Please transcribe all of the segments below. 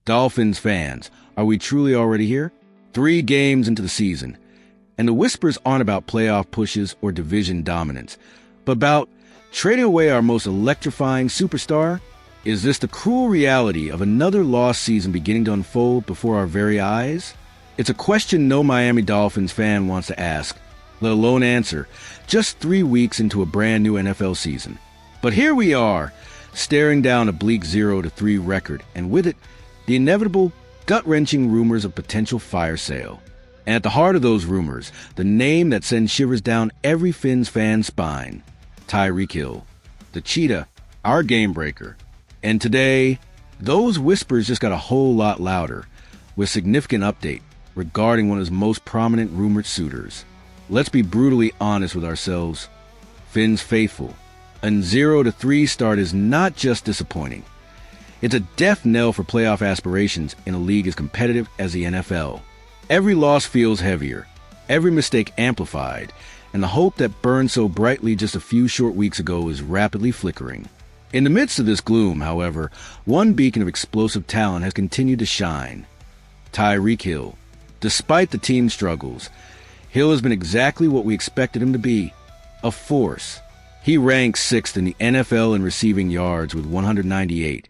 Dolphins fans, are we truly already here? 3 games into the season, and the whispers aren't about playoff pushes or division dominance, but about trading away our most electrifying superstar. Is this the cruel reality of another lost season beginning to unfold before our very eyes? It's a question no Miami Dolphins fan wants to ask, let alone answer, just 3 weeks into a brand new NFL season. But here we are, staring down a bleak 0-3 record, and with it, the inevitable, gut-wrenching rumors of potential fire sale. And at the heart of those rumors, the name that sends shivers down every Fins fan's spine, Tyreek Hill, the cheetah, our game breaker. And today, those whispers just got a whole lot louder, with significant update regarding one of his most prominent rumored suitors. Let's be brutally honest with ourselves, Fins faithful. A 0-3 start is not just disappointing. It's a death knell for playoff aspirations in a league as competitive as the NFL. Every loss feels heavier, every mistake amplified, and the hope that burned so brightly just a few short weeks ago is rapidly flickering. In the midst of this gloom, however, one beacon of explosive talent has continued to shine. Tyreek Hill. Despite the team's struggles, Hill has been exactly what we expected him to be, a force. He ranks 6th in the NFL in receiving yards with 198,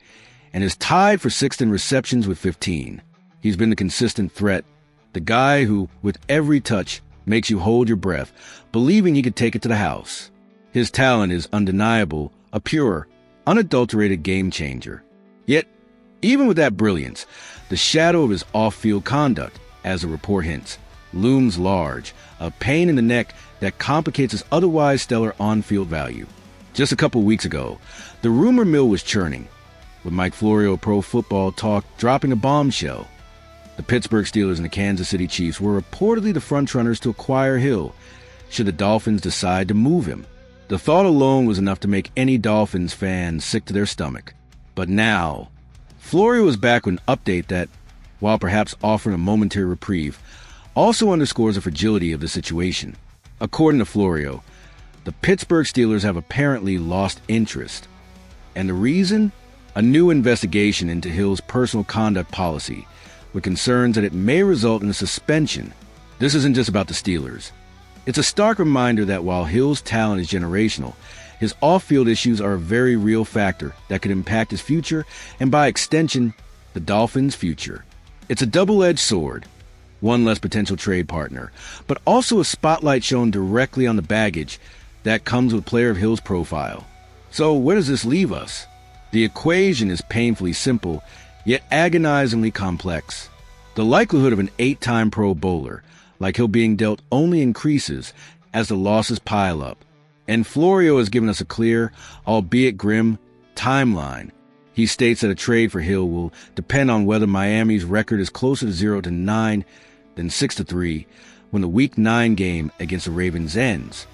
and is tied for 6th in receptions with 15. He's been the consistent threat, the guy who, with every touch, makes you hold your breath, believing he could take it to the house. His talent is undeniable, a pure, unadulterated game changer. Yet, even with that brilliance, the shadow of his off-field conduct, as the report hints, looms large, a pain in the neck that complicates his otherwise stellar on-field value. Just a couple weeks ago, the rumor mill was churning, with Mike Florio of Pro Football Talk dropping a bombshell. The Pittsburgh Steelers and the Kansas City Chiefs were reportedly the frontrunners to acquire Hill, should the Dolphins decide to move him. The thought alone was enough to make any Dolphins fan sick to their stomach. But now, Florio is back with an update that, while perhaps offering a momentary reprieve, also underscores the fragility of the situation. According to Florio, the Pittsburgh Steelers have apparently lost interest. And the reason? A new investigation into Hill's personal conduct policy, with concerns that it may result in a suspension. This isn't just about the Steelers. It's a stark reminder that while Hill's talent is generational, his off-field issues are a very real factor that could impact his future and, by extension, the Dolphins' future. It's a double-edged sword, one less potential trade partner, but also a spotlight shown directly on the baggage that comes with a player of Hill's profile. So where does this leave us? The equation is painfully simple, yet agonizingly complex. The likelihood of an 8-time Pro Bowler, like Hill, being dealt only increases as the losses pile up. And Florio has given us a clear, albeit grim, timeline. He states that a trade for Hill will depend on whether Miami's record is closer to 0-9 than 6-3 when the Week 9 game against the Ravens ends.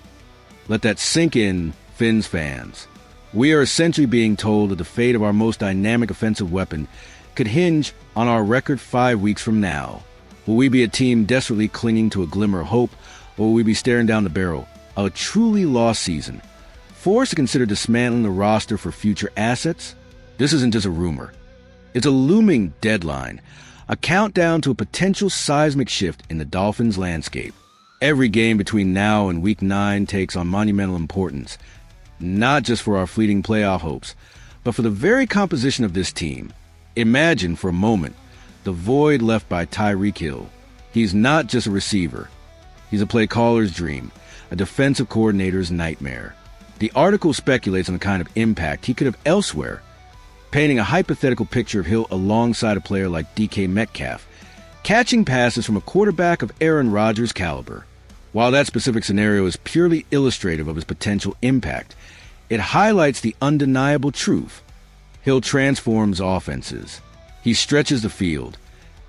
Let that sink in, Fins fans. We are essentially being told that the fate of our most dynamic offensive weapon could hinge on our record 5 weeks from now. Will we be a team desperately clinging to a glimmer of hope, or will we be staring down the barrel of a truly lost season, forced to consider dismantling the roster for future assets? This isn't just a rumor. It's a looming deadline, a countdown to a potential seismic shift in the Dolphins' landscape. Every game between now and Week 9 takes on monumental importance, not just for our fleeting playoff hopes, but for the very composition of this team. Imagine for a moment the void left by Tyreek Hill. He's not just a receiver. He's a play caller's dream, a defensive coordinator's nightmare. The article speculates on the kind of impact he could have elsewhere, painting a hypothetical picture of Hill alongside a player like DK Metcalf, catching passes from a quarterback of Aaron Rodgers' caliber. While that specific scenario is purely illustrative of his potential impact, it highlights the undeniable truth. Hill transforms offenses. He stretches the field,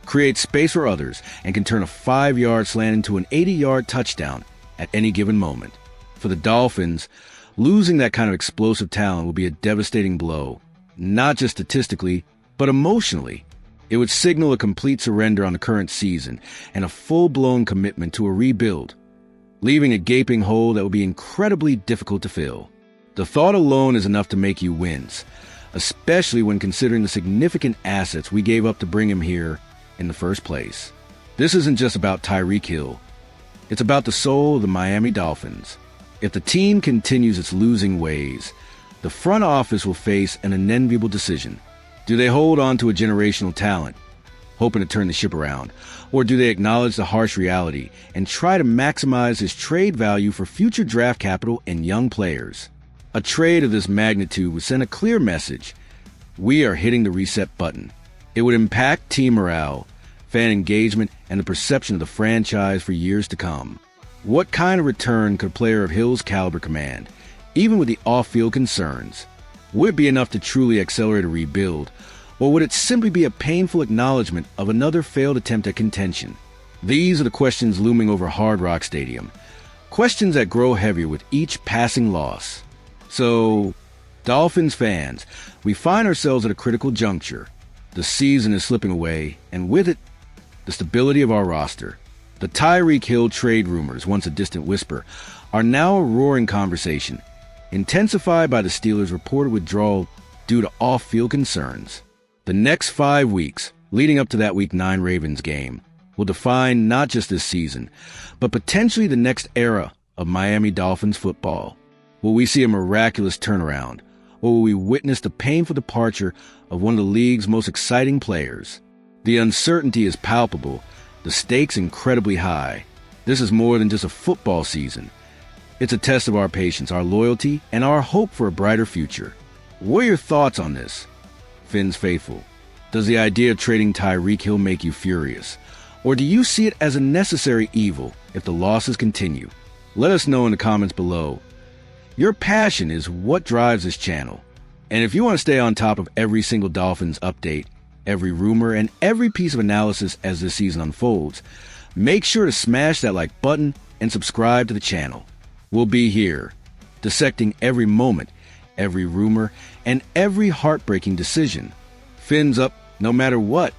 creates space for others, and can turn a 5-yard slant into an 80-yard touchdown at any given moment. For the Dolphins, losing that kind of explosive talent will be a devastating blow, not just statistically, but emotionally. It would signal a complete surrender on the current season and a full-blown commitment to a rebuild, leaving a gaping hole that will be incredibly difficult to fill. The thought alone is enough to make you wince. especially when considering the significant assets we gave up to bring him here in the first place. This isn't just about Tyreek Hill. It's about the soul of the Miami Dolphins. If the team continues its losing ways, the front office will face an unenviable decision. Do they hold on to a generational talent, hoping to turn the ship around, or do they acknowledge the harsh reality and try to maximize his trade value for future draft capital and young players? A trade of this magnitude would send a clear message. We are hitting the reset button. It would impact team morale, fan engagement, and the perception of the franchise for years to come. What kind of return could a player of Hill's caliber command, even with the off-field concerns? Would it be enough to truly accelerate a rebuild, or would it simply be a painful acknowledgement of another failed attempt at contention? These are the questions looming over Hard Rock Stadium, questions that grow heavier with each passing loss. So, Dolphins fans, we find ourselves at a critical juncture. The season is slipping away, and with it, the stability of our roster. The Tyreek Hill trade rumors, once a distant whisper, are now a roaring conversation, intensified by the Steelers' reported withdrawal due to off-field concerns. The next 5 weeks, leading up to that Week 9 Ravens game, will define not just this season, but potentially the next era of Miami Dolphins football. Will we see a miraculous turnaround, or will we witness the painful departure of one of the league's most exciting players? The uncertainty is palpable, the stakes incredibly high. This is more than just a football season. It's a test of our patience, our loyalty, and our hope for a brighter future. What are your thoughts on this, Fins faithful? Does the idea of trading Tyreek Hill make you furious? Or do you see it as a necessary evil if the losses continue? Let us know in the comments below. Your passion is what drives this channel. And if you want to stay on top of every single Dolphins update, every rumor, and every piece of analysis as this season unfolds, make sure to smash that like button and subscribe to the channel. We'll be here, dissecting every moment, every rumor, and every heartbreaking decision. Fins up no matter what.